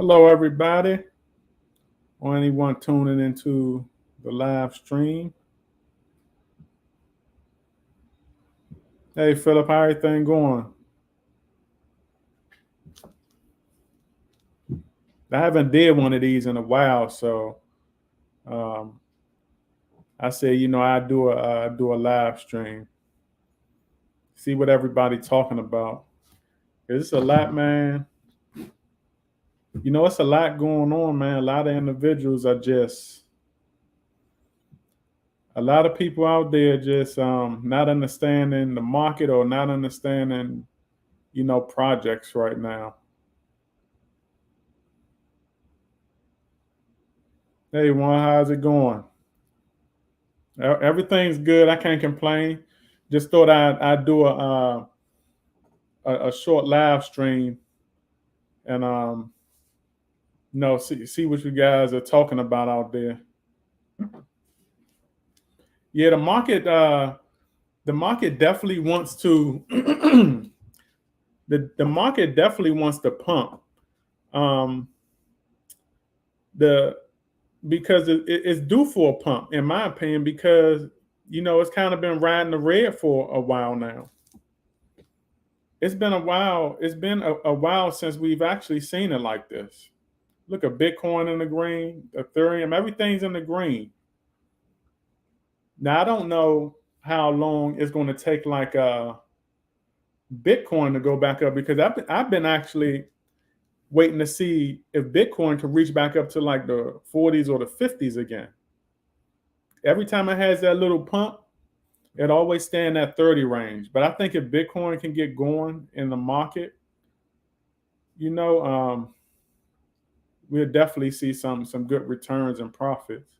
Hello, everybody, or anyone tuning into the live stream. Hey, Philip, how everything going? I haven't did one of these in a while, so um, I said, I do a live stream, see what everybody talking about. It's a lot, man. It's a lot going on, man. A lot of individuals are just a lot of people out there just not understanding the market or not understanding, projects right now. Hey, Juan, how's it going? Everything's good. I can't complain. Just thought I'd do a short live stream and see what you guys are talking about out there. Yeah, the market definitely wants to the market definitely wants to pump. Um, the because it's due for a pump, in my opinion, because it's kind of been riding the red for a while now. It's been a while. It's been a while since we've actually seen it like this. Look at Bitcoin in the green, Ethereum, everything's in the green. Now I don't know how long it's going to take, like Bitcoin to go back up, because I've been actually waiting to see if Bitcoin could reach back up to like the 40s or the 50s again. Every time it has that little pump, it always stay in that 30 range. But I think if Bitcoin can get going in the market, you know, we'll definitely see some good returns and profits.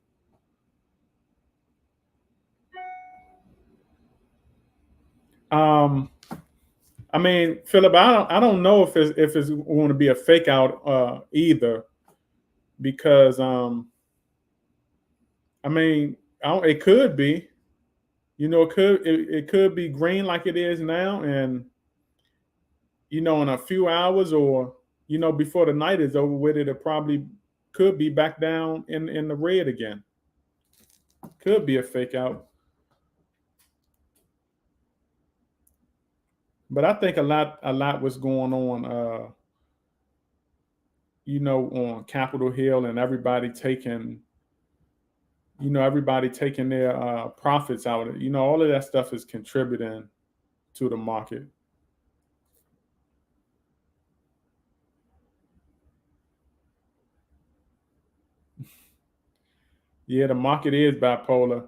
Um, I mean, Philip, I don't know if it's going to be a fake out either, because I mean, it could be. It could be green like it is now, and in a few hours, or before the night is over with, it probably could be back down in the red again. Could be a fake out. But I think a lot was going on, on Capitol Hill, and everybody taking their profits out. All of that stuff is contributing to the market. Yeah, the market is bipolar.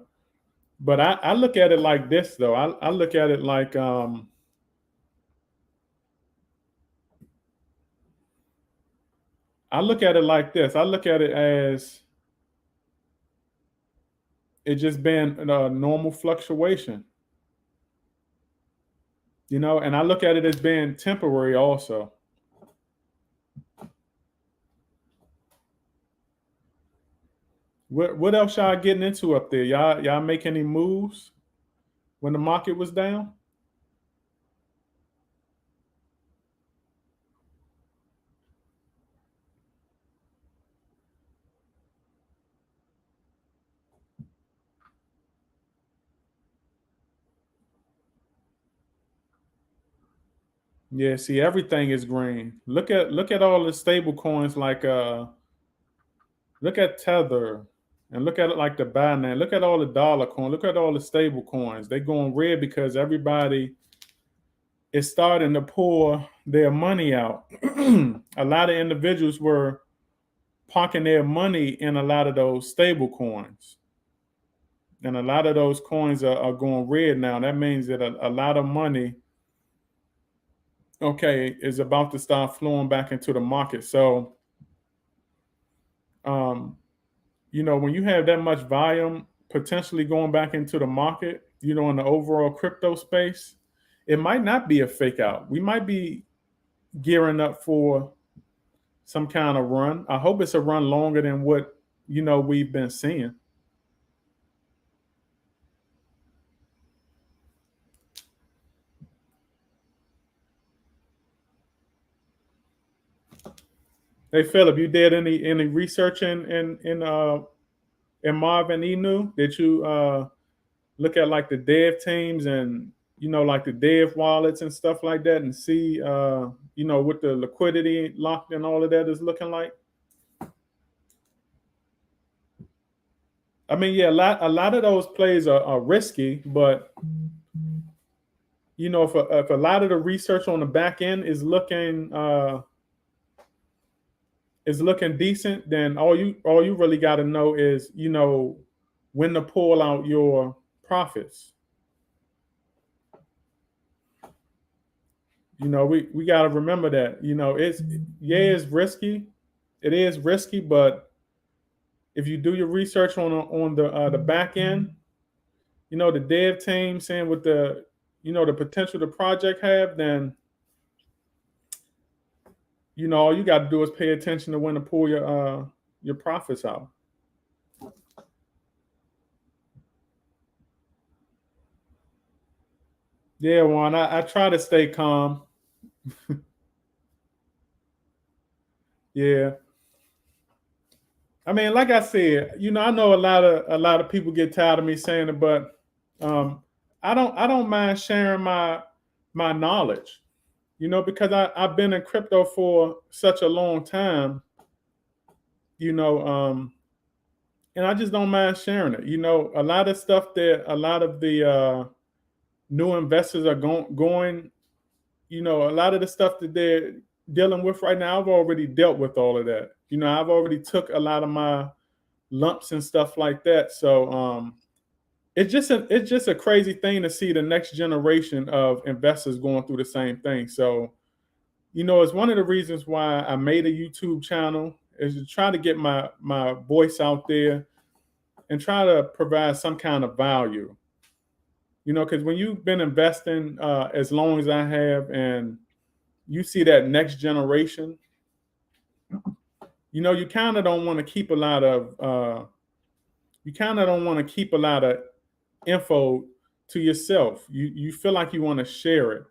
But I look at it like this, though. I look at it like I look at it like this. I look at it as it just been a normal fluctuation, and I look at it as being temporary also. What else y'all getting into up there? Y'all make any moves when the market was down? Yeah, see, everything is green. Look at all the stable coins, like look at Tether, and look at it like the Binance. Look at all the dollar coin. Look at all the stable coins. They going red because everybody is starting to pour their money out. A lot of individuals were parking their money in a lot of those stable coins, and a lot of those coins are going red now. That means that a lot of money, okay, is about to start flowing back into the market. So um, when you have that much volume potentially going back into the market, in the overall crypto space, it might not be a fake out. We might be gearing up for some kind of run. I hope it's a run longer than what we've been seeing. Hey Philip, you did any research in Marvin Inu? Did you look at like the dev teams and like the dev wallets and stuff like that, and see what the liquidity locked and all of that is looking like? I mean, yeah, a lot of those plays are risky, but if a lot of the research on the back end is looking decent, then all you really got to know is when to pull out your profits. We got to remember that it's risky. It is risky, but if you do your research on the back end, the dev team saying with the potential the project have, then all you got to do is pay attention to when to pull your profits out. Yeah, Juan, I try to stay calm. Yeah. I mean, like I said, I know a lot of people get tired of me saying it, but I don't mind sharing my knowledge, because I've been in crypto for such a long time, you know, um, and I just don't mind sharing it. A lot of stuff that a lot of the new investors are going, a lot of the stuff that they're dealing with right now, I've already dealt with all of that. I've already took a lot of my lumps and stuff like that. So it's just a crazy thing to see the next generation of investors going through the same thing. So it's one of the reasons why I made a YouTube channel, is to try to get my voice out there and try to provide some kind of value. Because when you've been investing as long as I have, and you see that next generation, you kind of don't want to keep a lot of info to yourself. You feel like you want to share it,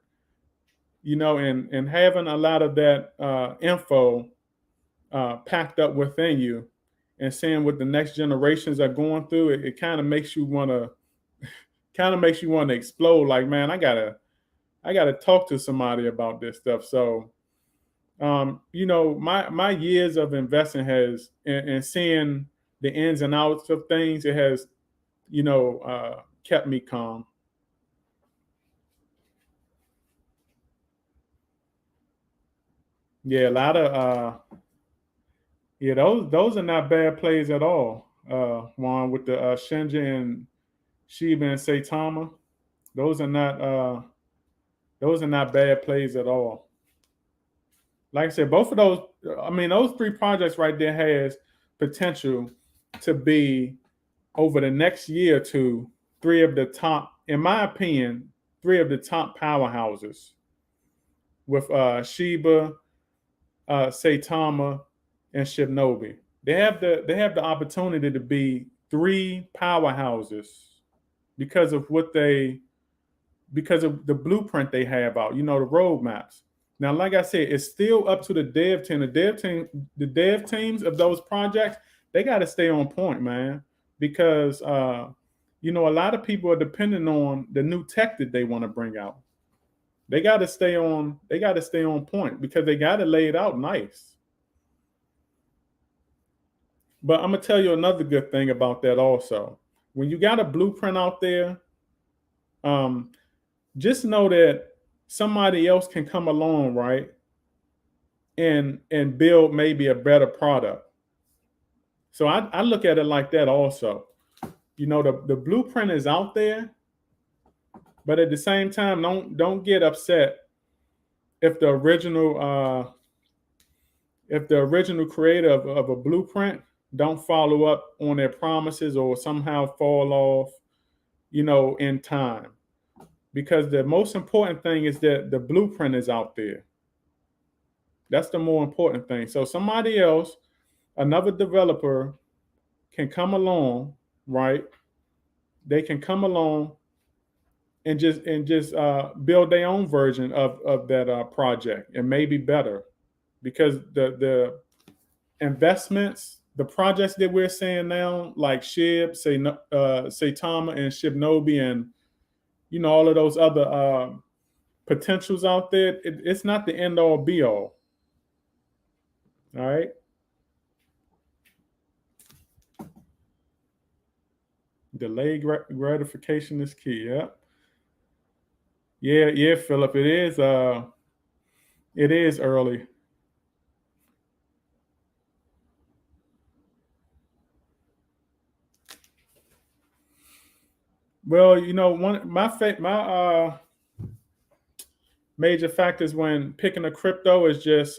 and having a lot of that info packed up within you, and seeing what the next generations are going through, it kind of makes you want to explode. Like, man, I gotta talk to somebody about this stuff. So my years of investing has, and seeing the ins and outs of things, it has kept me calm. Yeah, a lot of yeah, those are not bad plays at all. Juan, with the Shinja and Shiba and Saitama, those are not those are not bad plays at all. Like I said, both of those, I mean, those three projects right there has potential to be, over the next year or two, three of the top, in my opinion, three of the top powerhouses, with Shiba, Saitama, and Shinobi. They have the opportunity to be three powerhouses because of because of the blueprint they have out, the roadmaps. Now, like I said, it's still up to the dev team. The dev teams of those projects, they got to stay on point, man, because a lot of people are depending on the new tech that they want to bring out. They got to stay on. They got to stay on point, because they got to lay it out nice. But I'm gonna tell you another good thing about that also. When you got a blueprint out there, um, just know that somebody else can come along, right, and build maybe a better product. So I look at it like that also. The blueprint is out there, but at the same time, don't get upset if the original creator of a blueprint don't follow up on their promises, or somehow fall off, in time. Because the most important thing is that the blueprint is out there. That's the more important thing. So somebody else, another developer, can come along, right? They can come along and just build their own version of that project, and maybe better, because investments, the projects that we're seeing now, like SHIB, SAITAMA, and Shibnobi, and all of those other potentials out there, it's not the end all be all. All right. Delayed gratification is key. Yeah, Philip. It is early. Well, one my major factors when picking a crypto is just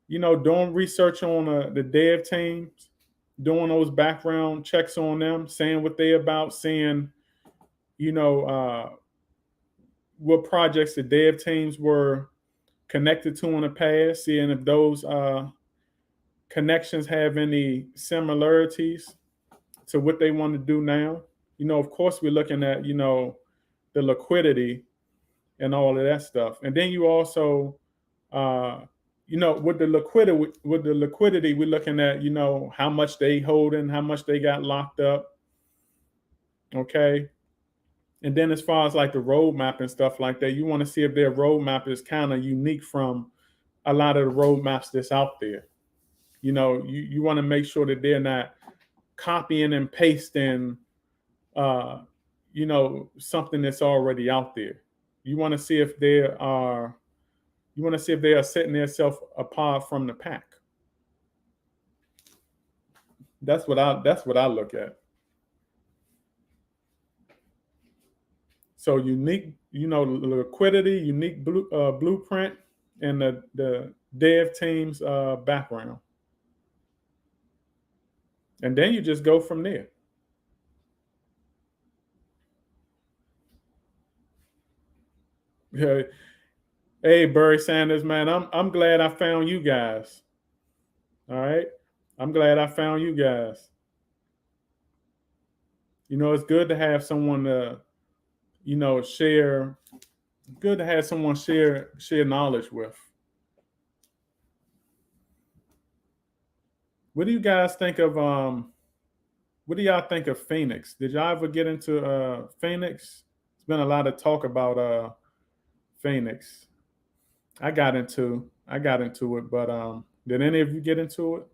doing research on the dev teams, doing those background checks on them, saying what they about, seeing what projects the dev teams were connected to in the past, seeing if those connections have any similarities to what they want to do now. Of course, we're looking at the liquidity and all of that stuff, and then you also with the liquidity, we're looking at how much they holding, how much they got locked up. Okay. And then as far as like the roadmap and stuff like that, you want to see if their roadmap is kind of unique from a lot of the roadmaps that's out there. You want to make sure that they're not copying and pasting something that's already out there. You want to see if they are setting themselves apart from the pack. That's what I look at. So unique, liquidity, unique blueprint, and the dev team's background, and then you just go from there. Hey, Barry Sanders, man, I'm glad I found you guys. All right, I'm glad I found you guys. It's good to have someone to, share. Good to have someone share knowledge with. What do you guys think of what do y'all think of Phoenix? Did y'all ever get into Phoenix? There's been a lot of talk about Phoenix. I got into it, but did any of you get into it?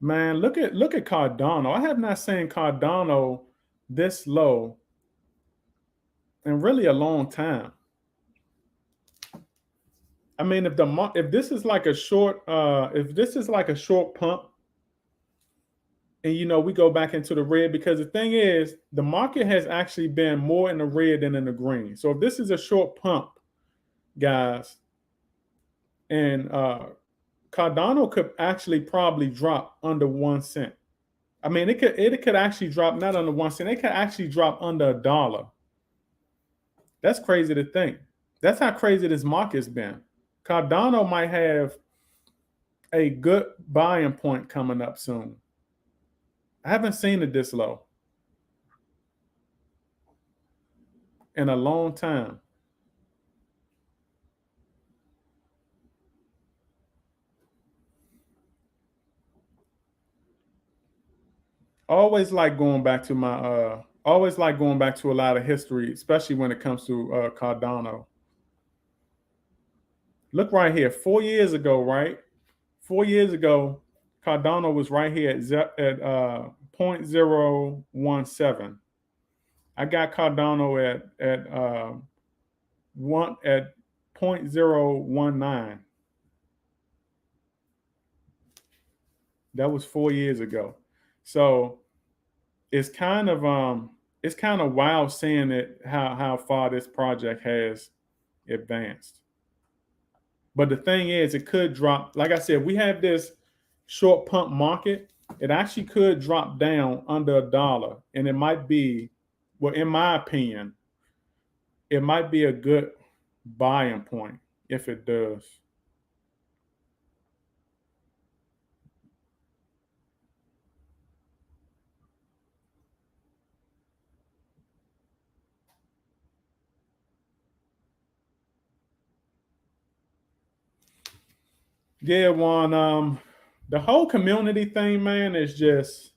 Man, look at Cardano. I have not seen Cardano this low in really a long time. I mean, if this is like a short pump, and we go back into the red, because the thing is, the market has actually been more in the red than in the green. So if this is a short pump, guys, and Cardano could actually probably drop under 1 cent. I mean, it could actually drop not under 1 cent. It could actually drop under $1. That's crazy to think. That's how crazy this market's been. Cardano might have a good buying point coming up soon. I haven't seen it this low in a long time. Always like going back to a lot of history, especially when it comes to Cardano. Look right here, 4 years ago, right? 4 years ago, Cardano was right here at 0.017. I got Cardano at 0.019. That was 4 years ago. So it's kind of wild seeing it how far this project has advanced. But the thing is, it could drop. Like I said, we have this short pump market. It actually could drop down under $1, and it might be, well, in my opinion, it might be a good buying point if it does. Yeah, Juan. The whole community thing, man, is just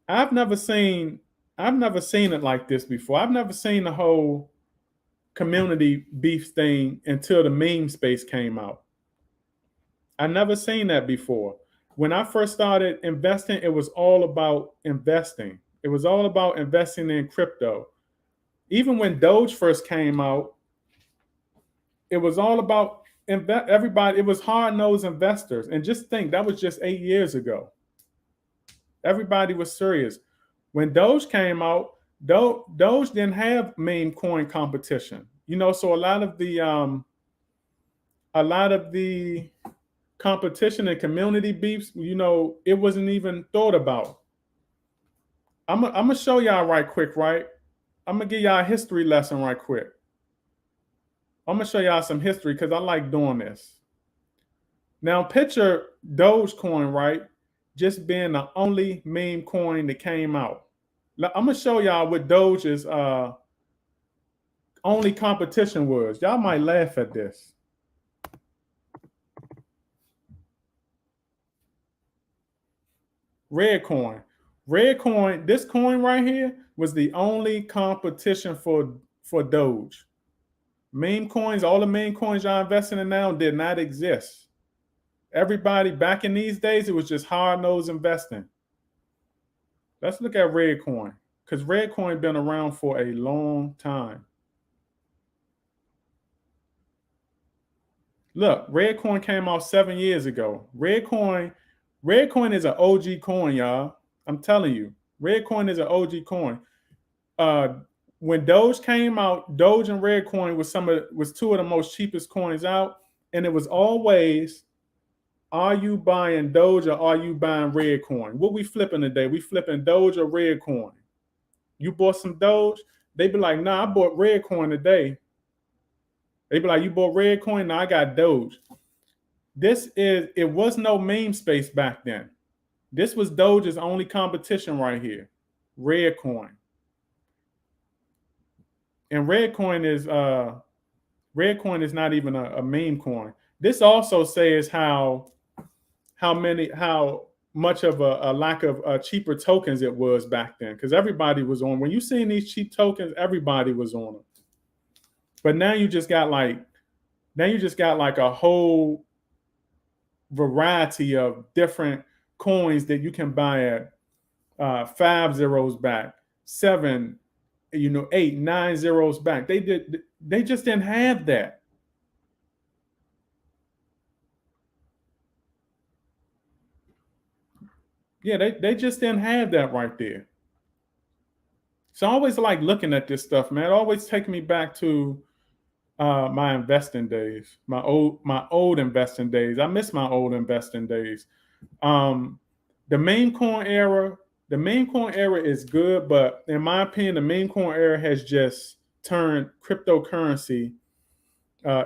I've never seen I've never seen it like this before. I've never seen the whole community beef thing until the meme space came out. I never seen that before. When I first started investing, it was all about investing. It was all about investing in crypto. Even when Doge first came out, it was all about everybody. It was hard-nosed investors. And just think, that was just 8 years ago. Everybody was serious. When Doge came out, Doge didn't have meme coin competition. So a lot of the competition and community beefs, it wasn't even thought about. I'm gonna show y'all right quick, right? I'm gonna give y'all a history lesson right quick. I'm gonna show y'all some history because I like doing this. Now picture Dogecoin, right? Just being the only meme coin that came out. I'm gonna show y'all what Doge's only competition was. Y'all might laugh at this. Red coin. Red coin, this coin right here was the only competition for Doge. Meme coins, all the meme coins y'all investing in now did not exist. Everybody back in these days, it was just hard-nosed investing. Let's look at red coin, because red coin been around for a long time. Look, red coin came out 7 years ago. Red coin is an OG coin, y'all. I'm telling you, red coin is an OG coin. When Doge came out, Doge and red coin was two of the most cheapest coins out, and it was always, are you buying Doge or are you buying red coin? What we flipping today? We flipping Doge or red coin? You bought some Doge? They be like, nah, I bought red coin today. They be like, you bought red coin? Nah, I got Doge. It was no meme space back then. This was Doge's only competition right here, red coin. And red coin is not even a meme coin. This also says how much of a lack of cheaper tokens it was back then, because everybody was on. When you seen these cheap tokens, everybody was on them. But now you just got like a whole variety of different coins that you can buy at 5 zeros back, 7, 8, 9 zeros back. They just didn't have that. Yeah, they just didn't have that right there. So I always like looking at this stuff, man. It always takes me back to my investing days, my old investing days. I miss my old investing days. The meme coin era is good, but in my opinion, the meme coin era has just turned cryptocurrency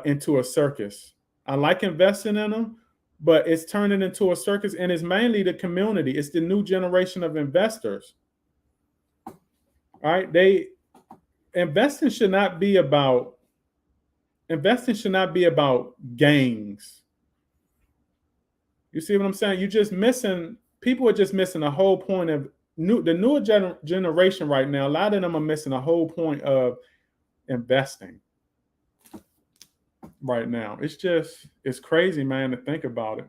into a circus. I like investing in them, but it's turning into a circus, and it's mainly the community. It's the new generation of investors. All right, investing should not be about gangs. You see what I'm saying? People are just missing the whole point of the newer generation right now. A lot of them are missing the whole point of investing right now. It's crazy, man, to think about it.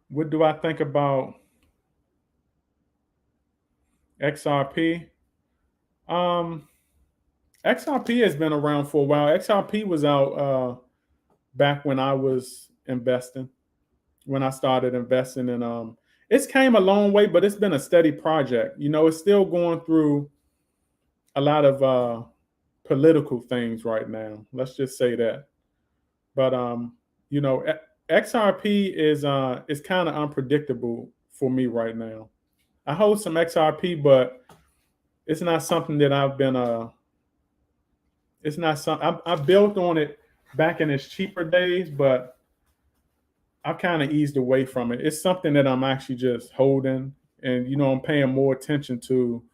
What do I think about XRP? XRP has been around for a while. XRP was out back when I was investing, when I started investing, and it's came a long way, but it's been a steady project. It's still going through a lot of political things right now. Let's just say that. But XRP is kind of unpredictable for me right now. I hold some XRP, but it's not something that I've been. It's not something I built on it back in its cheaper days, but I've kind of eased away from it. It's something that I'm actually just holding, and I'm paying more attention to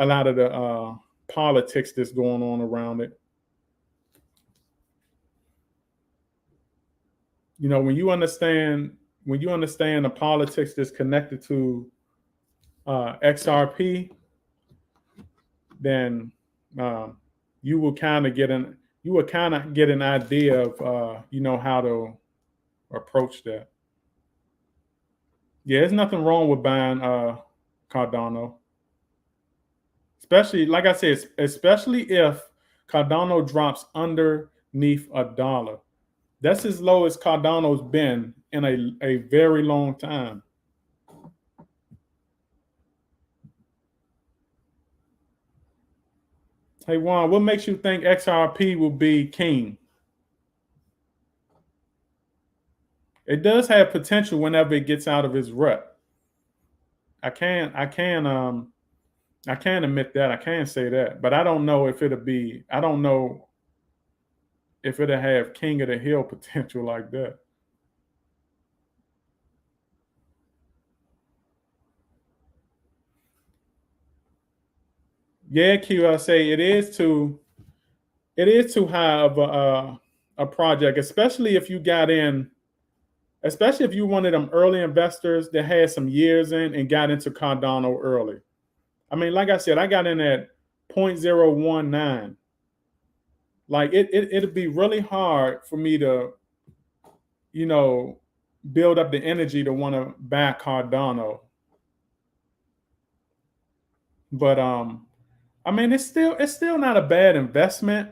a lot of the politics that's going on around it. You know, when you understand the politics that's connected to XRP, then you will kind of get an idea of how to approach that. Yeah, there's nothing wrong with buying Cardano, especially like I said, especially if Cardano drops underneath $1. That's as low as Cardano's been in a very long time. Hey Juan, what makes you think XRP will be king? It does have potential whenever it gets out of its rut. I can admit that. I can say that. But I don't know if I don't know if it'll have king of the hill potential like that. Yeah, Q, I say it is too high of a project, especially if you got in, especially if you one of them early investors that had some years in and got into Cardano early. I mean, like I said, I got in at 0.019. Like it'd be really hard for me to, build up the energy to want to buy Cardano. But I mean, it's still not a bad investment.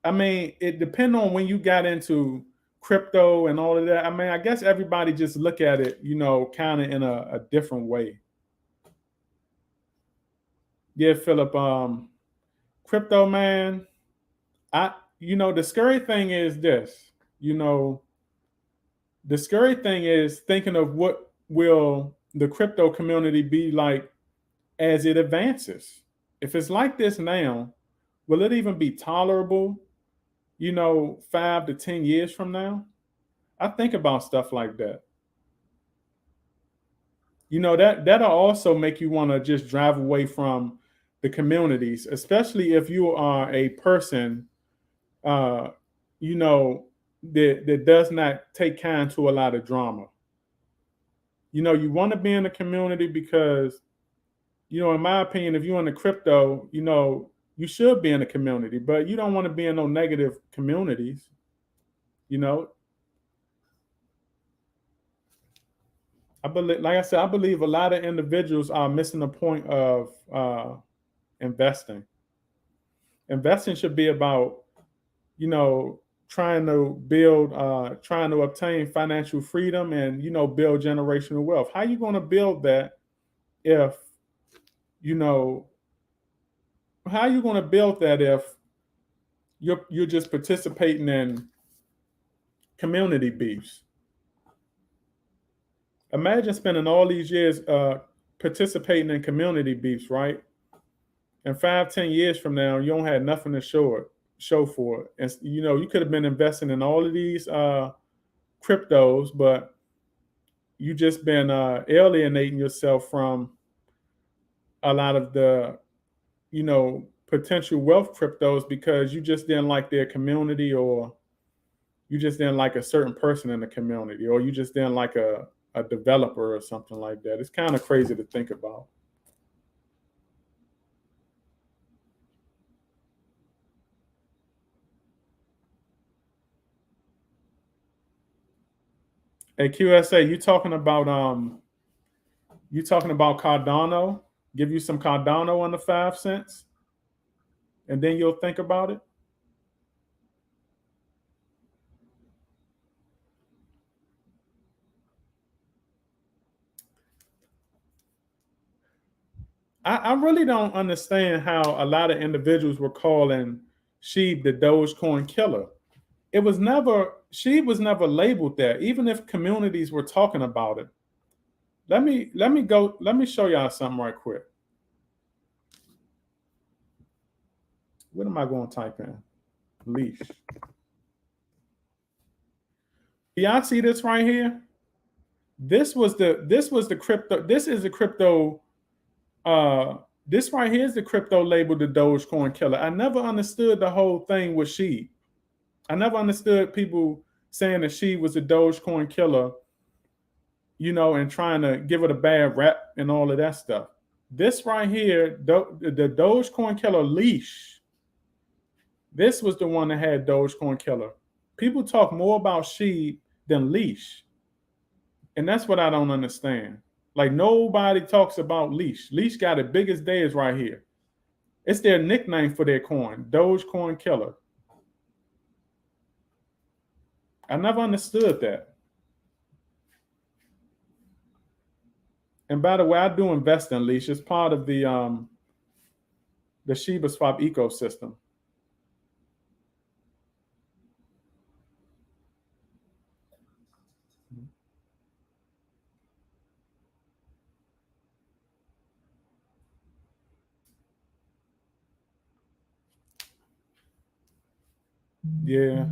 I mean, it depends on when you got into crypto and all of that. I mean, I guess everybody just look at it, kind of in a different way. Yeah, Philip. Crypto man. The scary thing is this. The scary thing is thinking of what will the crypto community be like as it advances. If it's like this now, will it even be tolerable, 5 to 10 years from now? I think about stuff like that. That'll also make you want to just drive away from the communities, especially if you are a person, that does not take kind to a lot of drama. You want to be in the community because, in my opinion, if you're in the crypto, you should be in the community, but you don't want to be in no negative communities. I believe, like I said, I believe a lot of individuals are missing the point of investing. Investing should be about, trying to obtain financial freedom and, build generational wealth. How are you going to build that if, how are you going to build that if you're just participating in community beefs? Imagine spending all these years participating in community beefs, right? And 5, 10 years from now, you don't have nothing to show for it. And you could have been investing in all of these cryptos, but you just been alienating yourself from a lot of the, potential wealth cryptos because you just didn't like their community, or you just didn't like a certain person in the community, or you just didn't like a developer or something like that. It's kind of crazy to think about. Hey QSA, you talking about Cardano? Give you some Cardano on the 5 cents, and then you'll think about it. I really don't understand how a lot of individuals were calling Sheeb the Dogecoin killer. Sheeb was never labeled that, even if communities were talking about it. Let me show y'all something right quick. What am I going to type in? Leash. Y'all see this right here? This was the crypto. This is the crypto This right here is the crypto label, the Dogecoin killer. I never understood the whole thing with She. I never understood people saying that she was a Dogecoin killer, and trying to give it a bad rap and all of that stuff. This right here, the Dogecoin killer leash, this was the one that had Dogecoin killer. People talk more about She than leash. And that's what I don't understand. Like, nobody talks about leash. Leash got the biggest days right here. It's their nickname for their coin, Dogecoin killer. I never understood that. And by the way, I do invest in Leash. It's part of the Shiba Swap ecosystem. Yeah.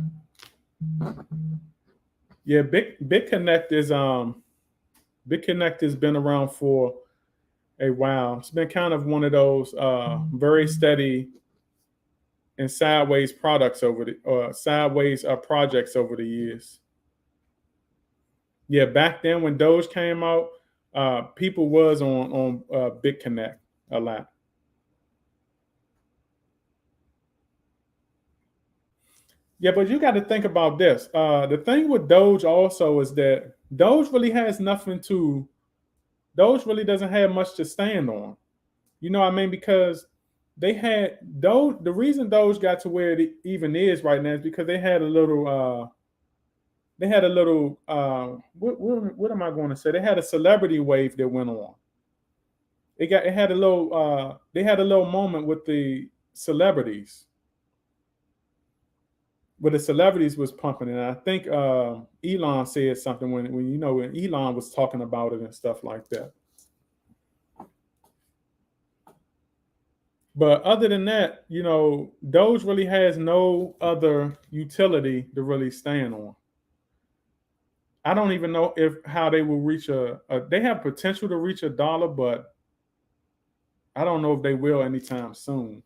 Yeah, BitConnect has been around for a while. It's been kind of one of those very steady and sideways products sideways projects over the years. Yeah, back then when Doge came out, people was on BitConnect a lot. Yeah, but you got to think about this. The thing with Doge also is that Doge really doesn't have much to stand on. You know what I mean? Because they had Doge. The reason Doge got to where it even is right now is because they had a little. What am I going to say? They had a celebrity wave that went on. It had a little. They had a little moment with the celebrities. But the celebrities was pumping it. And I think Elon said something when Elon was talking about it and stuff like that. But other than that, Doge really has no other utility to really stand on. I don't even know how they will reach they have potential to reach $1, but I don't know if they will anytime soon.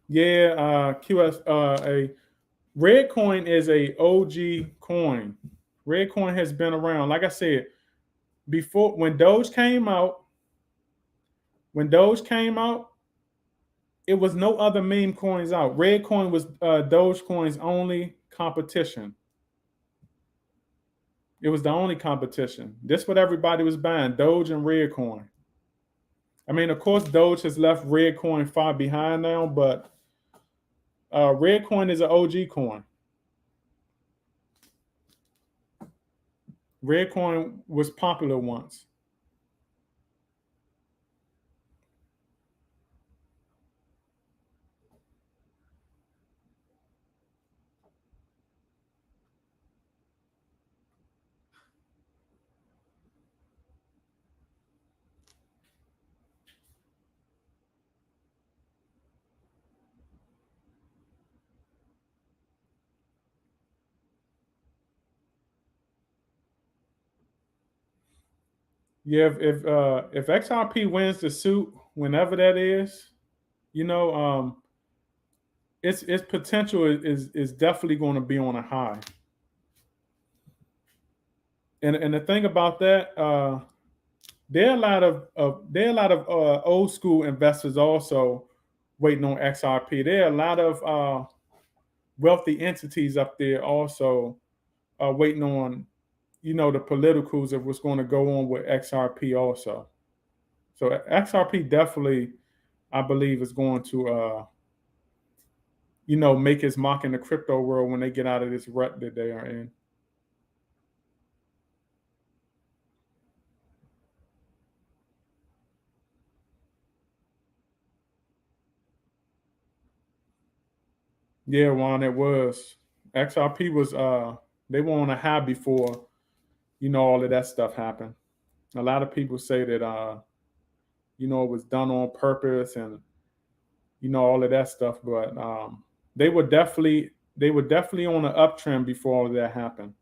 Yeah, a Red coin is a OG coin. Red coin has been around. Like I said, before when Doge came out, it was no other meme coins out. Red coin was Dogecoin's only competition. It was the only competition. This what everybody was buying, Doge and Red coin. I mean, of course, Doge has left Red coin far behind now, but Red coin is an OG coin. Red coin was popular once. Yeah, if XRP wins the suit, whenever that is, its potential is definitely going to be on a high. And the thing about that, there are a lot of old school investors also waiting on XRP. There are a lot of wealthy entities up there also waiting on the politicals of what's going to go on with XRP also. So XRP definitely, I believe, is going to make his mark in the crypto world when they get out of this rut that they are in. Yeah, Juan, it was. XRP was they were on a high before, all of that stuff happened. A lot of people say that it was done on purpose and all of that stuff, but they were definitely on an uptrend before all of that happened.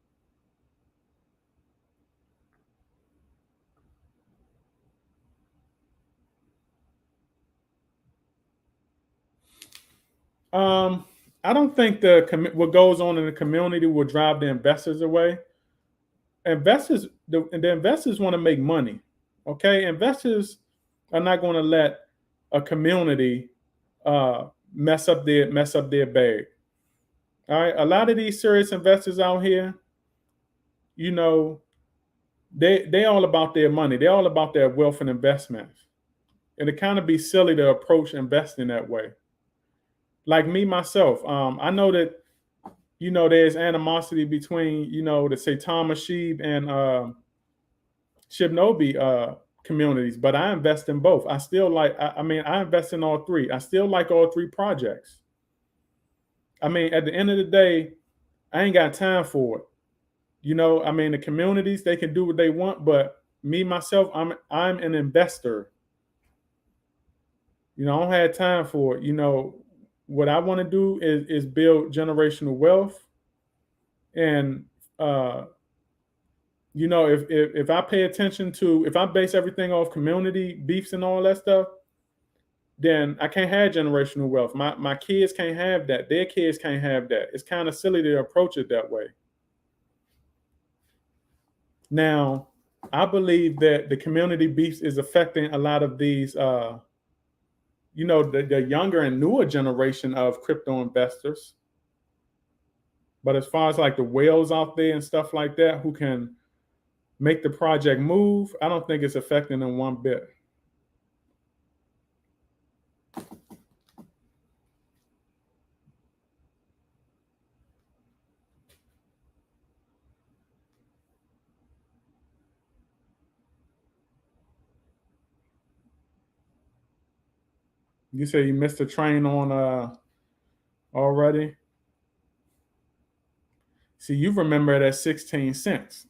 I don't think what goes on in the community will drive the investors away. The investors want to make money. Okay, investors are not going to let a community mess up their bag. All right, a lot of these serious investors out here, you know, they all about their money. They're all about their wealth and investments, and it kind of be silly to approach investing that way. Like me myself, I know that there's animosity between the Saitama Sheeb and Shibnobi communities, but I invest in both. I still like. I mean, I invest in all three. I still like all three projects. I mean, at the end of the day, I ain't got time for it. I mean, the communities, they can do what they want, but me myself, I'm an investor. I don't have time for it. What I want to do is build generational wealth, and if I pay attention to, if I base everything off community beefs and all that stuff, then I can't have generational wealth. My kids can't have that. Their kids can't have that. It's kind of silly to approach it that way. Now, I believe that the community beefs is affecting a lot of these, the younger and newer generation of crypto investors. But as far as like the whales out there and stuff like that who can make the project move, I don't think it's affecting them one bit. You say you missed the train on already? See, you remember it at 16 cents.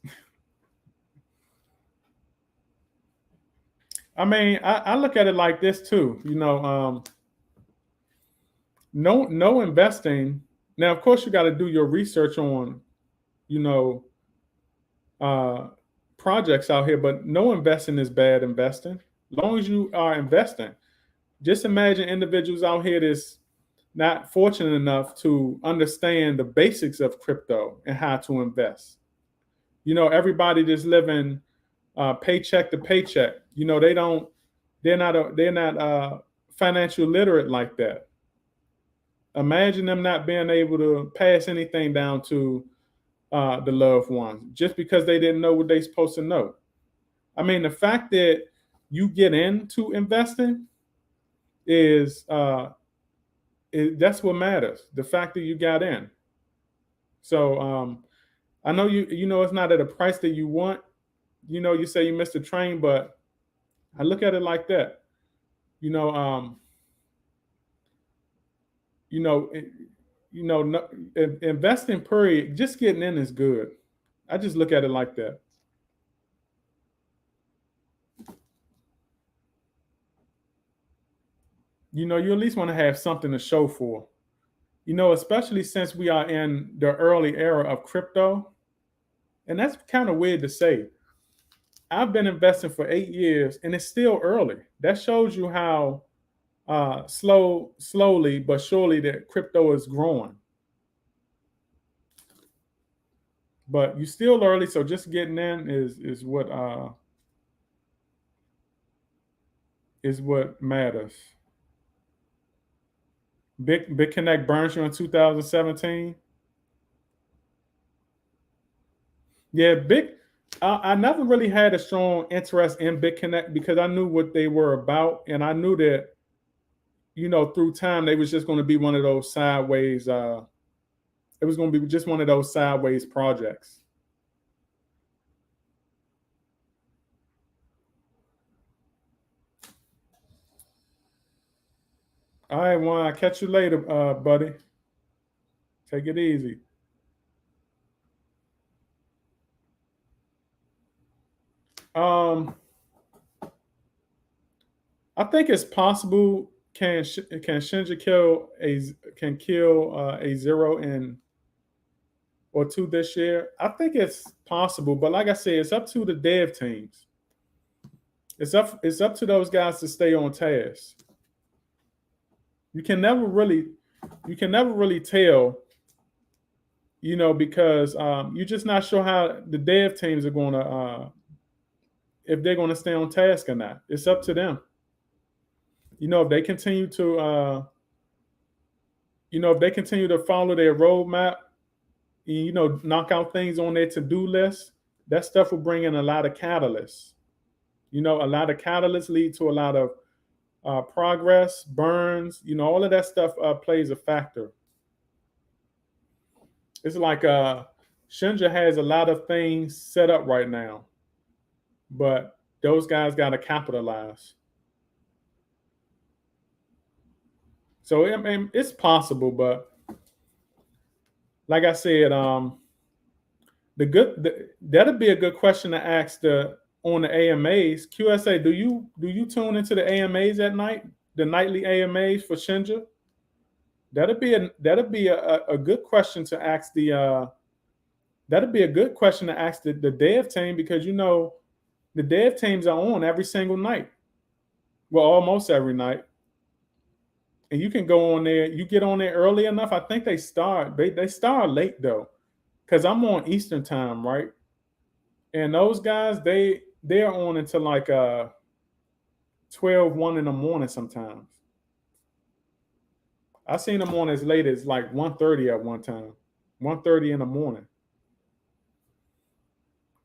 I mean, I look at it like this too. No investing. Now, of course, you got to do your research on, you know, uh, projects out here, but no investing is bad investing. As long as you are investing. Just imagine individuals out here that's not fortunate enough to understand the basics of crypto and how to invest. Everybody just living paycheck to paycheck. They're not financial literate like that. Imagine them not being able to pass anything down to the loved ones just because they didn't know what they're supposed to know. I mean, the fact that you get into investing is that's what matters. The fact that you got in. So I know it's not at a price that you want. You say you missed the train, but I look at it like that. Investing period, just getting in is good. I just look at it like that. You at least want to have something to show for. Especially since we are in the early era of crypto. And that's kind of weird to say. I've been investing for 8 years and it's still early. That shows you how slowly but surely that crypto is growing. But you still early, so just getting in is what matters. Big Connect burns you in 2017. Yeah, I never really had a strong interest in Big Connect because I knew what they were about, and I knew that through time they was just going to be one of those sideways. It was going to be just one of those sideways projects. All right, Juan. I'll catch you later, buddy. Take it easy. I think it's possible. Can Shinja kill a 0 or 2 this year? I think it's possible, but like I said, it's up to the dev teams. It's up to those guys to stay on task. You can never really You can never really tell, you know, because you're just not sure how the dev teams are going to, if they're going to stay on task or not. It's up to them. You know, if they continue to, if they continue to follow their roadmap, you know, knock out things on their to-do list, that stuff will bring in a lot of catalysts. You know, a lot of catalysts lead to a lot of progress, burns, you know, all of that stuff plays a factor. It's like Shinja has a lot of things set up right now, but those guys got to capitalize. So I mean, it's possible, but like I said, that'd be a good question to ask on the AMAs. QSA, do you tune into the AMAs at night? The nightly AMAs for Shinja? That'd be a good question to ask that'd be a good question to ask the dev team, because you know the dev teams are on every single night. Well, almost every night. And you can go on there, you get on there early enough. I think they start late though. Because I'm on Eastern time, right? And those guys, they're on until like 12, 1 in the morning sometimes. I seen them on as late as like 1:30 at one time. 1:30 in the morning.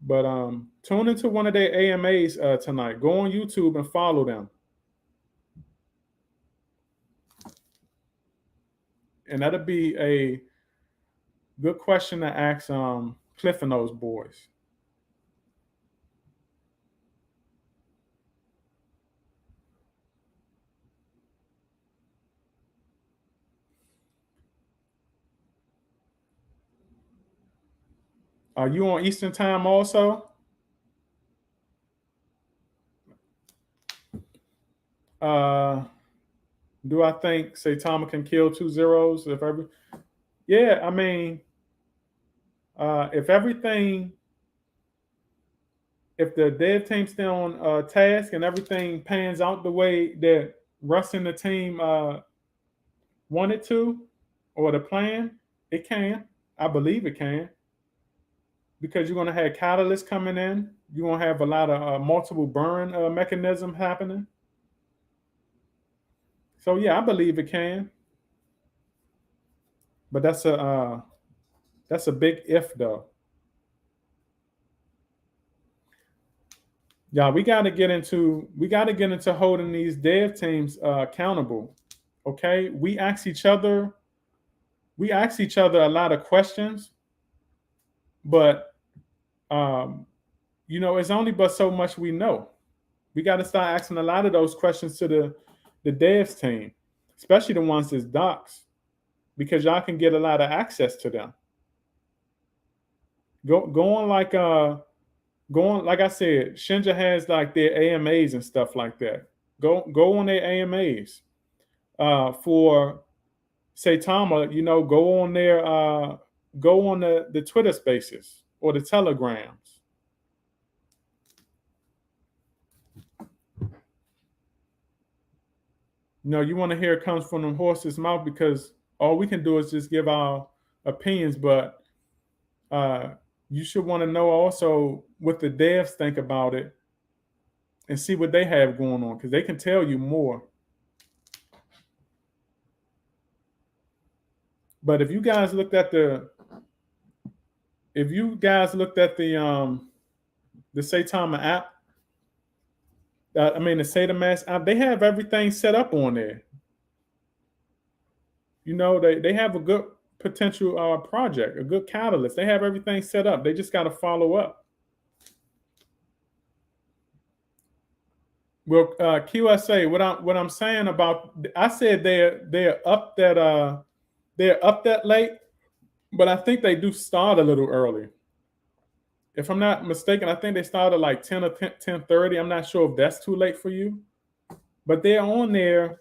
But tune into one of their AMAs tonight. Go on YouTube and follow them. And that'll be a good question to ask Cliff and those boys. Are you on Eastern time also? Do I think Saitama can kill 2 zeros if every? Yeah, I mean, if the dev team stay on task and everything pans out the way that Russ and the team wanted to, or the plan, it can. I believe it can, because you're going to have catalysts coming in. You're going to have a lot of multiple burn mechanism happening. So yeah, I believe it can. But that's a big if though. Yeah, we got to get into holding these dev teams accountable. Okay, we ask each other a lot of questions, but you know, it's only but so much we know. We got to start asking a lot of those questions to the devs team, especially the ones that's docs, because y'all can get a lot of access to them. Go on like I said, Shinja has like their AMAs and stuff like that. Go on their AMAs. For Saitama, you know, go on the Twitter Spaces or the Telegrams. You know, you want to hear it comes from the horse's mouth, because all we can do is just give our opinions, but you should want to know also what the devs think about it and see what they have going on, because they can tell you more. But if you guys looked at the SAITAMA app, the SAITAMASK app, they have everything set up on there. You know, they have a good potential project, a good catalyst. They have everything set up. They just got to follow up. Well, QSA, what I'm saying about, I said they're up that late, but I think they do start a little early. If I'm not mistaken, I think they started like 10 or 10:30. I'm not sure if that's too late for you, but they're on there.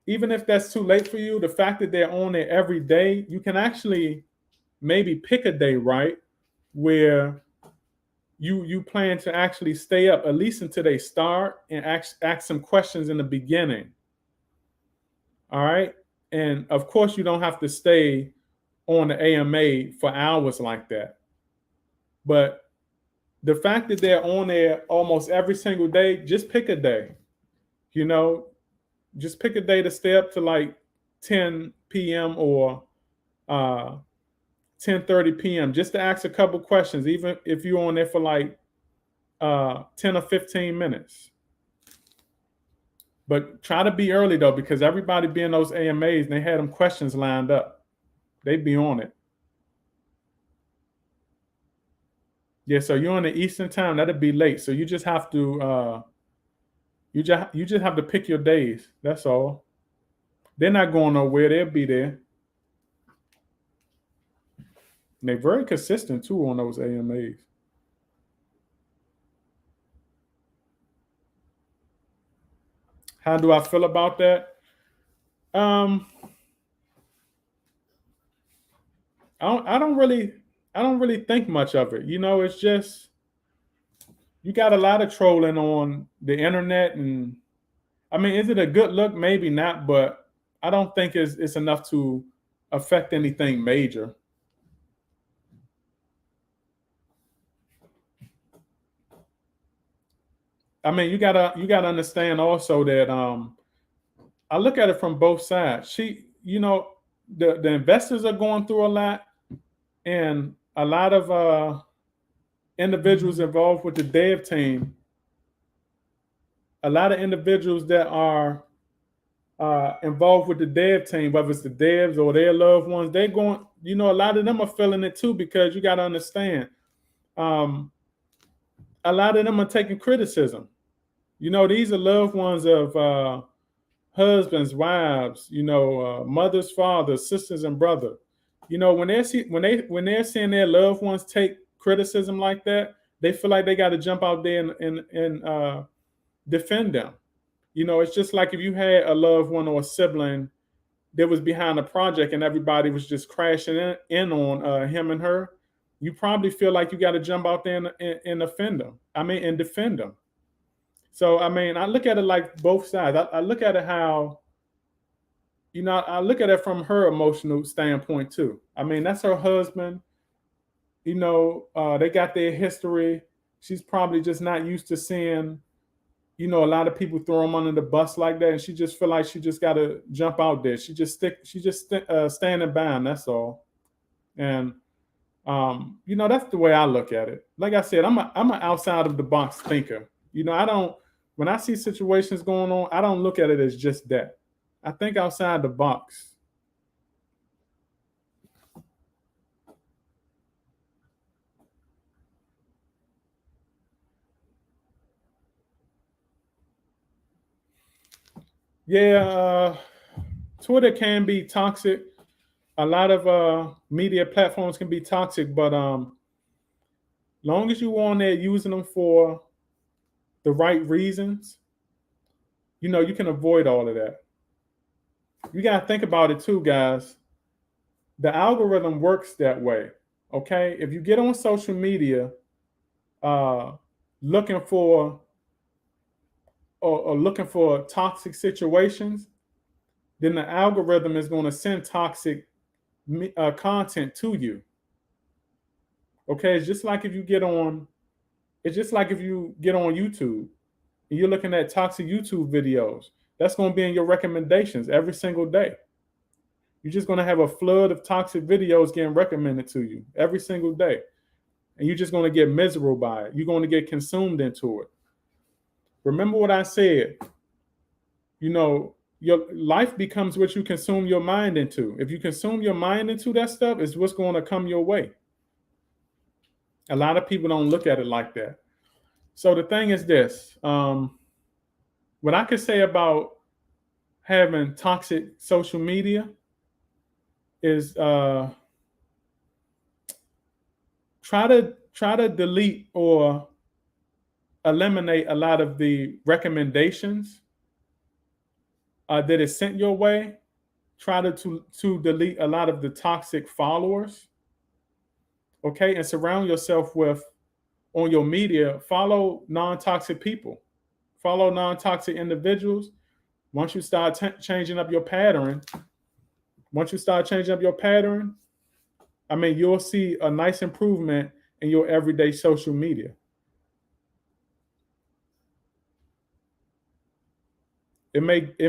Even if that's too late for you, the fact that they're on there every day, you can actually maybe pick a day, right, where you plan to actually stay up at least until they start and ask some questions in the beginning. All right. And of course, you don't have to stay on the AMA for hours like that. But the fact that they're on there almost every single day, just pick a day. You know, just pick a day to stay up to like 10 p.m. or 10:30 p.m. just to ask a couple questions, even if you're on there for like 10 or 15 minutes. But try to be early though, because everybody be in those AMAs and they had them questions lined up. They be on it. Yeah, so you're on the Eastern time, that'd be late. So you just have to you just have to pick your days. That's all. They're not going nowhere, they'll be there. And they're very consistent too on those AMAs. How do I feel about that? I don't really think much of it. You know, it's just you got a lot of trolling on the internet, and I mean, is it a good look? Maybe not, but I don't think it's enough to affect anything major. I mean, you gotta understand also that I look at it from both sides. The investors are going through a lot, and a lot of individuals involved with the dev team. A lot of individuals that are involved with the dev team, whether it's the devs or their loved ones, they're going. You know, a lot of them are feeling it too, because you got to understand. A lot of them are taking criticism. You know, these are loved ones of husbands, wives, mothers, fathers, sisters, and brother. You know, when they're seeing their loved ones take criticism like that, they feel like they got to jump out there and defend them. You know, it's just like if you had a loved one or a sibling that was behind a project and everybody was just crashing in on him and her. You probably feel like you got to jump out there and offend them. I mean, and defend them. So, I mean, I look at it like both sides. I look at it how, I look at it from her emotional standpoint too. I mean, that's her husband. They got their history. She's probably just not used to seeing, a lot of people throw them under the bus like that, and she just feel like she just got to jump out there. She's just standing by him. That's all. And that's the way I look at it. Like I said, I'm an outside of the box thinker. When I see situations going on, I don't look at it as just that. I think outside the box. Yeah, Twitter can be toxic. A lot of media platforms can be toxic, but long as you on there using them for the right reasons, you can avoid all of that. You got to think about it too, guys. The algorithm works that way. Okay, if you get on social media looking for or looking for toxic situations, then the algorithm is going to send toxic content to you. Okay, it's just like if you get on YouTube and you're looking at toxic YouTube videos. That's going to be in your recommendations every single day. You're just going to have a flood of toxic videos getting recommended to you every single day. And you're just going to get miserable by it. You're going to get consumed into it. Remember what I said. Your life becomes what you consume your mind into. If you consume your mind into that stuff, it's what's going to come your way. A lot of people don't look at it like that. So the thing is this. What I could say about having toxic social media is try to delete or eliminate a lot of the recommendations that is sent your way. Try to delete a lot of the toxic followers. Okay, and surround yourself with, on your media, follow non-toxic people, follow non-toxic individuals. Once you start changing up your pattern, Once you start changing up your pattern, I mean, you'll see a nice improvement in your everyday social media. It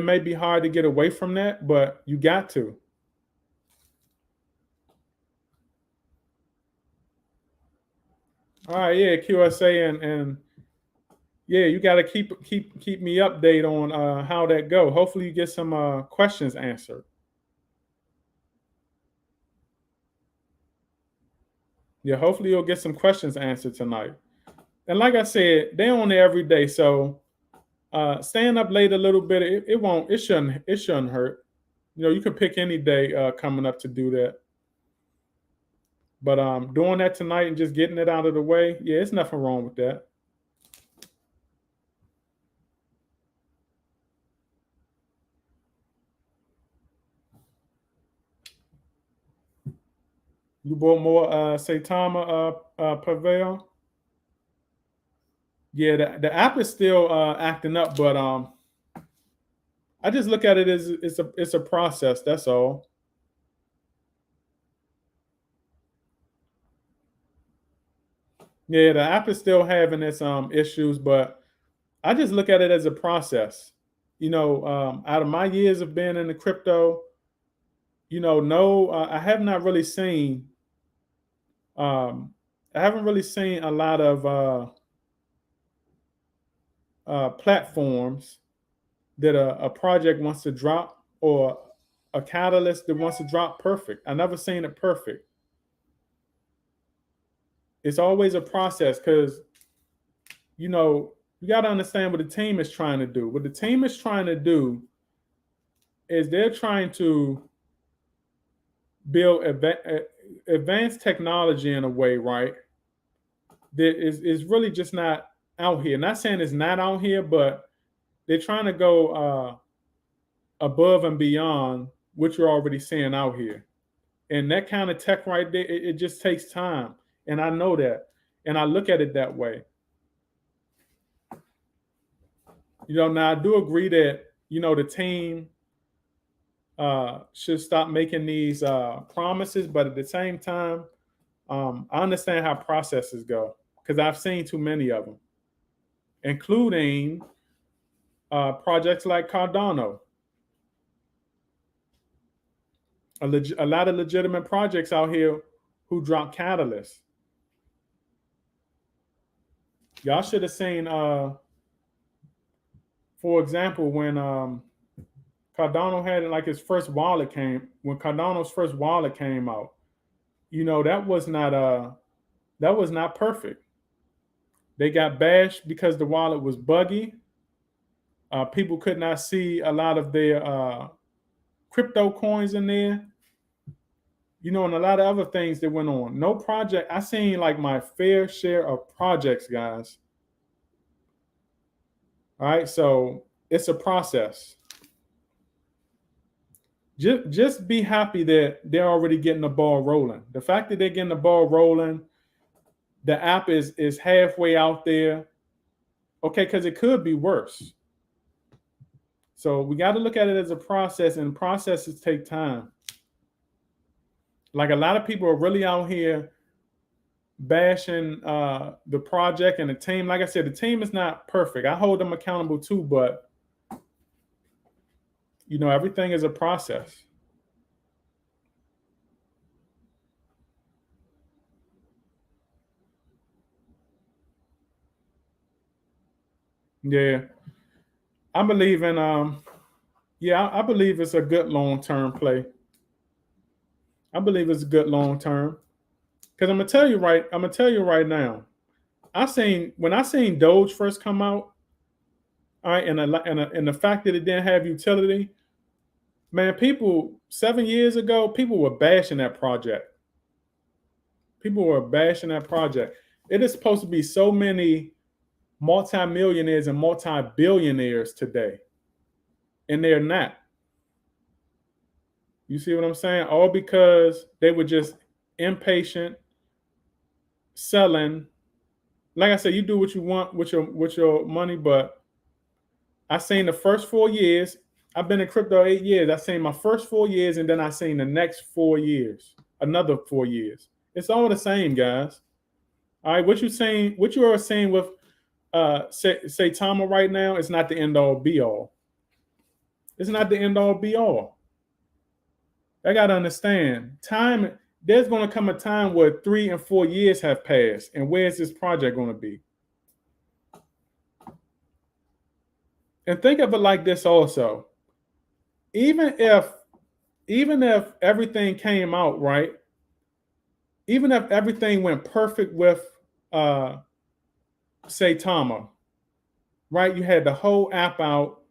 may be hard to get away from that, but you got to. All right, yeah, QSA and yeah, you got to keep me update on how that go. Hopefully, you get some questions answered. Yeah, hopefully you'll get some questions answered tonight. And like I said, they're on there every day, so staying up late a little bit, it shouldn't hurt. You know, you can pick any day coming up to do that. But doing that tonight and just getting it out of the way, yeah, it's nothing wrong with that. You bought more Saitama Prevail? Yeah, the app is still acting up, but I just look at it as it's a process. That's all. Yeah, the app is still having its issues, but I just look at it as a process. You know, out of my years of being in the crypto, you know, no, I have not really seen. I haven't really seen a lot of platforms that a project wants to drop or a catalyst that wants to drop perfect. I never seen it perfect. It's always a process because you know you got to understand what the team is trying to do. What the team is trying to do is they're trying to build advanced technology in a way, right? That is really just not out here. Not saying it's not out here, but they're trying to go above and beyond what you're already seeing out here. And that kind of tech right there, it just takes time. And I know that. And I look at it that way. You know, now I do agree that, you know, the team should stop making these promises, but at the same time, I understand how processes go because I've seen too many of them, including projects like Cardano. A lot of legitimate projects out here who drop catalysts. Y'all should have seen, for example, when Cardano had like his first wallet when Cardano's first wallet came out. You know, that was not perfect. They got bashed because the wallet was buggy. People could not see a lot of their crypto coins in there. You know, and a lot of other things that went on. No project. I seen like my fair share of projects, guys. All right, so it's a process. Just be happy that they're already getting the ball rolling. The fact that they're getting the ball rolling, the app is halfway out there. Okay, because it could be worse. So we got to look at it as a process, and processes take time. Like a lot of people are really out here bashing the project and the team. Like I said, the team is not perfect. I hold them accountable too, but you know, everything is a process. Yeah, I believe in yeah, I believe it's a good long-term play. I believe it's a good long-term because I'm gonna tell you right now. When I seen Doge first come out, all right, and the fact that it didn't have utility, man, people 7 years ago, people were bashing that project. People were bashing that project. It is supposed to be so many multimillionaires and multi-billionaires today, and they're not. You see what I'm saying? All because they were just impatient, selling. Like I said, you do what you want with your money, but I seen the first 4 years I've been in crypto 8 years. I've seen my first 4 years, and then I seen the next 4 years, another 4 years. It's all the same, guys. All right, what you saying? What you are saying with SAITAMA right now is not the end all be all. It's not the end all be all. I gotta understand time. There's gonna come a time where 3 and 4 years have passed, and where's this project gonna be? And think of it like this also. Even if everything came out right, even if everything went perfect with SAITAMA, right? You had the whole app out,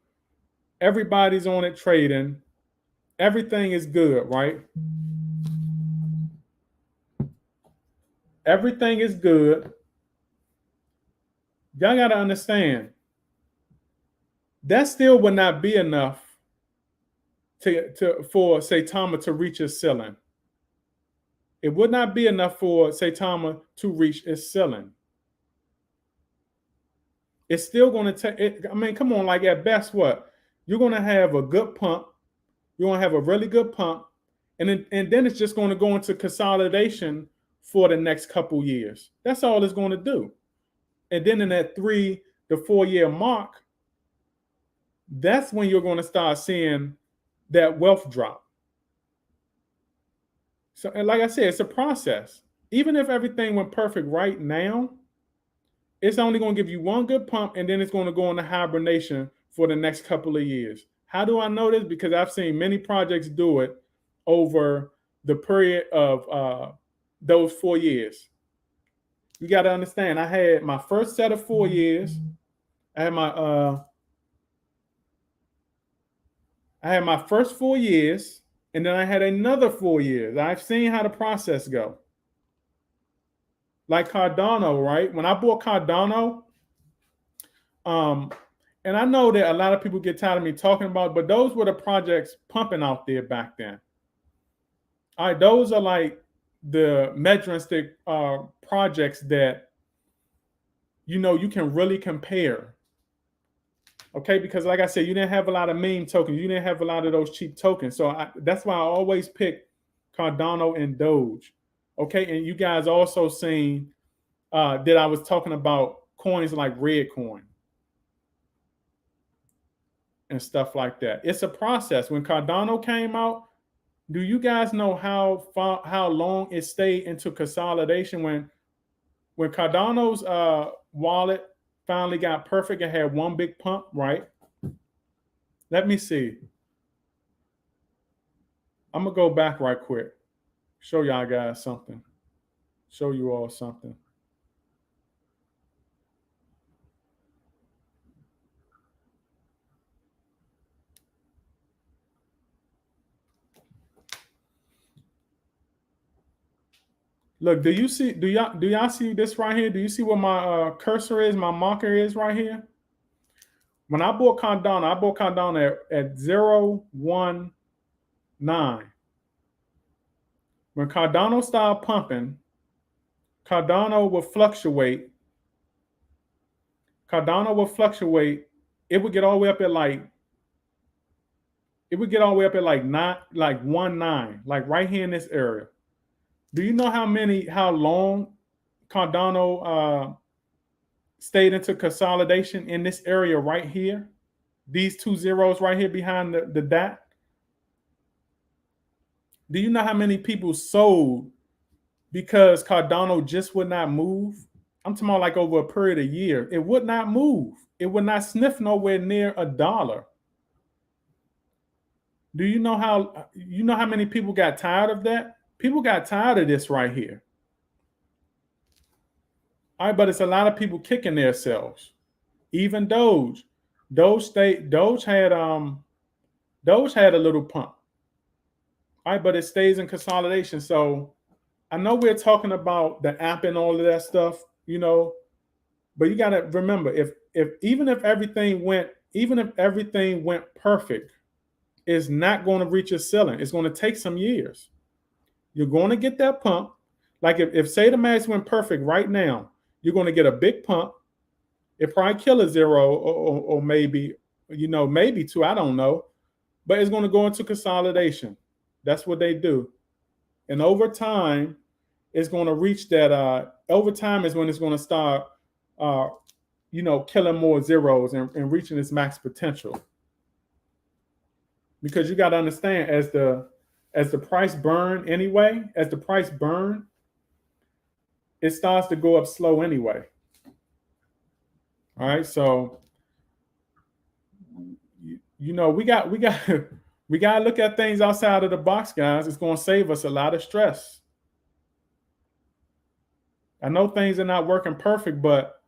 everybody's on it trading, everything is good, right? Everything is good. Y'all gotta understand, that still would not be enough for SAITAMA to reach its ceiling. It would not be enough for SAITAMA to reach its ceiling. It's still going to take. I mean, come on. Like at best, what you're going to have a good pump. You're going to have a really good pump, and then it's just going to go into consolidation for the next couple years. That's all it's going to do. And then in that 3 to 4 year mark, that's when you're going to start seeing that wealth drop. So, and like I said, it's a process. Even if everything went perfect right now, it's only going to give you one good pump, and then it's going to go into hibernation for the next couple of years. How do I know this? Because I've seen many projects do it over the period of those 4 years. You got to understand, I had my first set of 4 years. I had my first 4 years, and then I had another 4 years. I've seen how the process go. Like Cardano, right? When I bought Cardano, and I know that a lot of people get tired of me talking about it, but those were the projects pumping out there back then. All right, those are like the measuring stick projects that you can really compare. Okay, because like I said, you didn't have a lot of meme tokens. You didn't have a lot of those cheap tokens. So that's why I always pick Cardano and Doge. Okay, and you guys also seen that I was talking about coins like Redcoin and stuff like that. It's a process. When Cardano came out, do you guys know how long it stayed into consolidation? When Cardano's wallet finally got perfect and had one big pump, right? Let me see. I'm gonna go back right quick. Show y'all guys something. Show you all something. Look, do y'all see this right here? Do you see where my cursor is, my marker is right here? When I bought Cardano at 0.19. When Cardano started pumping, Cardano will fluctuate. It would get all the way up at like 19, like right here in this area. Do you know how long Cardano stayed into consolidation in this area right here? These 2 zeros right here behind the dot. Do you know how many people sold because Cardano just would not move? I'm talking about like over a period of year. It would not move. It would not sniff nowhere near $1. Do you know how many people got tired of that? People got tired of this right here. All right, but it's a lot of people kicking themselves. Even Doge. Doge had a little pump. All right, but it stays in consolidation. So I know we're talking about the app and all of that stuff, but you gotta remember, even if everything went perfect, it's not going to reach a ceiling. It's going to take some years. You're going to get that pump. Like if SAITAMASK went perfect right now, you're going to get a big pump. It probably kill a zero or maybe, maybe 2. I don't know. but it's going to go into consolidation. That's what they do. And over time, it's going to reach that. Over time is when it's going to start, killing more zeros and reaching its max potential. Because you got to understand, as the price burn anyway, as the price burn, it starts to go up slow anyway. All right, so we got we got to look at things outside of the box, guys. It's going to save us a lot of stress. I know things are not working perfect, but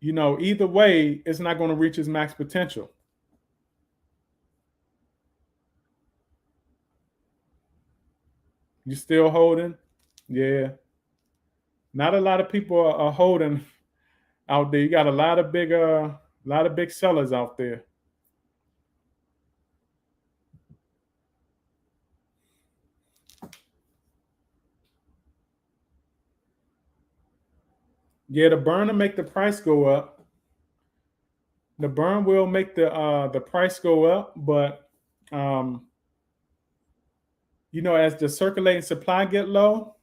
either way, it's not going to reach its max potential. You still holding? Yeah. Not a lot of people are holding out there. You got a lot of big sellers out there. Yeah, the burn will make the price go up. The burn will make the price go up, but as the circulating supply get low,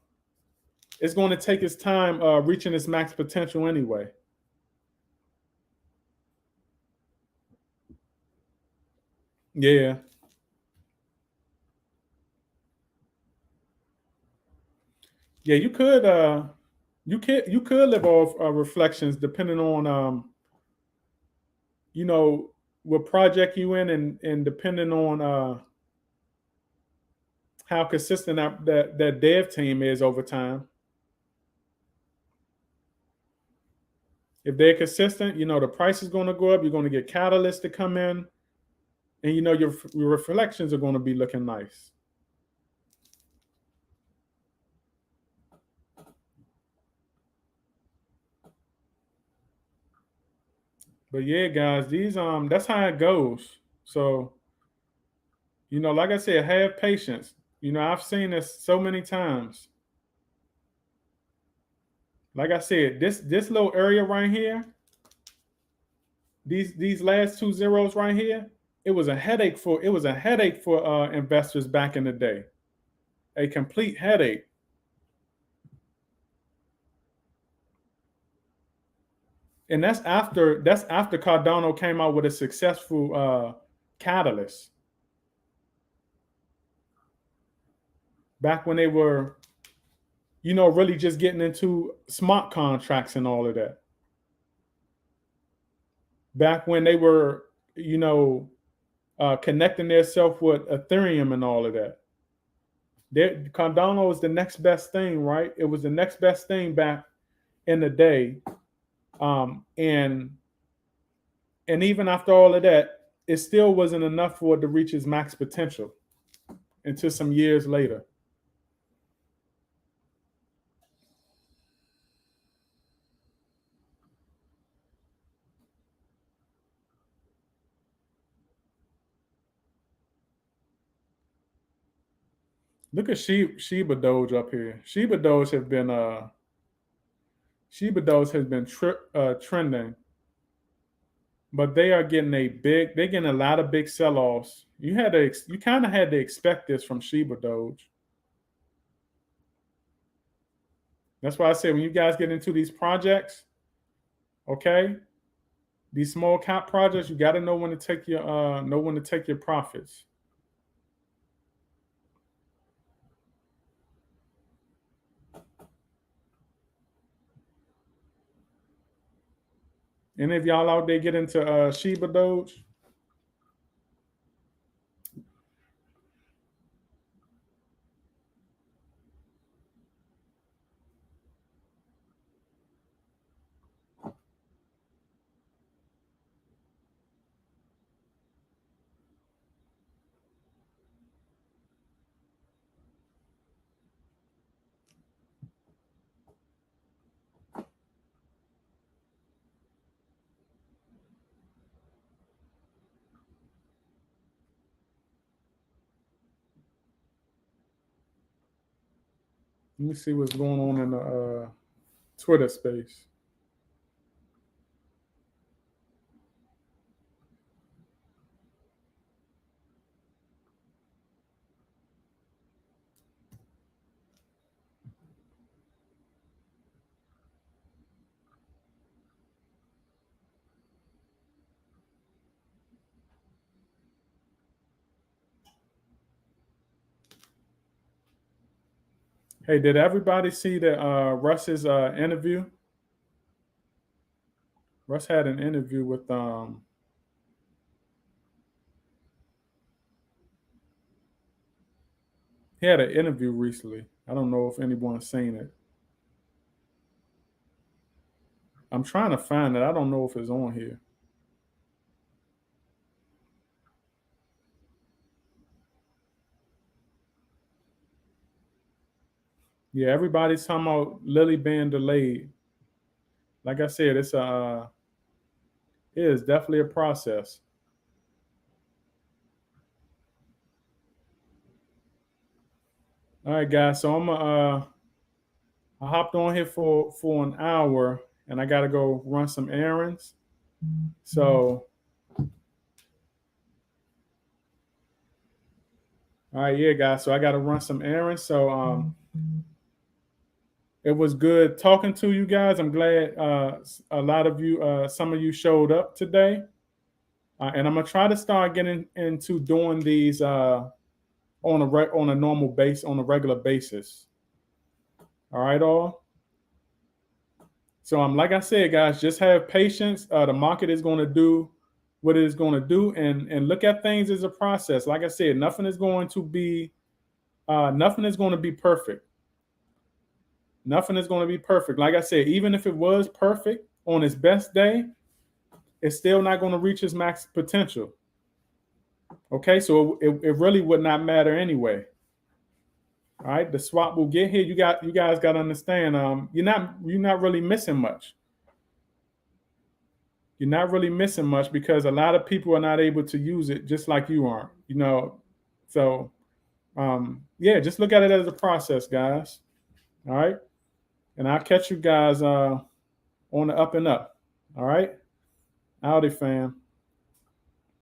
it's going to take its time reaching its max potential anyway. Yeah. Yeah, you could live off reflections depending on what project you in, and depending on how consistent that dev team is over time. If they're consistent, the price is going to go up. You're going to get catalysts to come in, and your reflections are going to be looking nice. But yeah, guys, these that's how it goes. So, like I said, have patience. I've seen this so many times. Like I said, this little area right here, these last two zeros right here, it was a headache for investors back in the day. A complete headache. And that's after Cardano came out with a successful catalyst. Back when they were, really just getting into smart contracts and all of that. Back when they were, connecting themselves with Ethereum and all of that. Cardano was the next best thing, right? It was the next best thing back in the day. And even after all of that, it still wasn't enough for it to reach its max potential until some years later. Look at Shiba Doge up here. Shiba Doge has been trending, but they're getting a lot of big sell-offs. You kind of had to expect this from Shiba Doge. That's why I say when you guys get into these projects, okay, these small cap projects, you got to know when to take your profits. Any of y'all out there get into Shiba Doge? Let me see what's going on in the Twitter space. Hey, did everybody see the Russ's interview? Russ had an interview with he had an interview recently. I don't know if anyone's seen it. I'm trying to find it. I don't know if it's on here. Yeah, everybody's talking about Lily being delayed. Like I said, it is definitely a process. All right, guys. So I hopped on here for an hour, and I got to go run some errands. So, all right, yeah, guys. So I got to run some errands. So it was good talking to you guys. I'm glad a lot of you, some of you showed up today, and I'm gonna try to start getting into doing these on a normal base on a regular basis. All right, all. So like I said, guys, just have patience. The market is going to do what it is going to do, and look at things as a process. Like I said, nothing is going to be perfect. Nothing is going to be perfect. Like I said, even if it was perfect on its best day, it's still not going to reach its max potential. Okay, so it really would not matter anyway. All right, the swap will get here. You guys got to understand. You're not really missing much. You're not really missing much because a lot of people are not able to use it just like you aren't. So yeah, just look at it as a process, guys. All right, and I'll catch you guys on the up and up. All right, howdy, fam.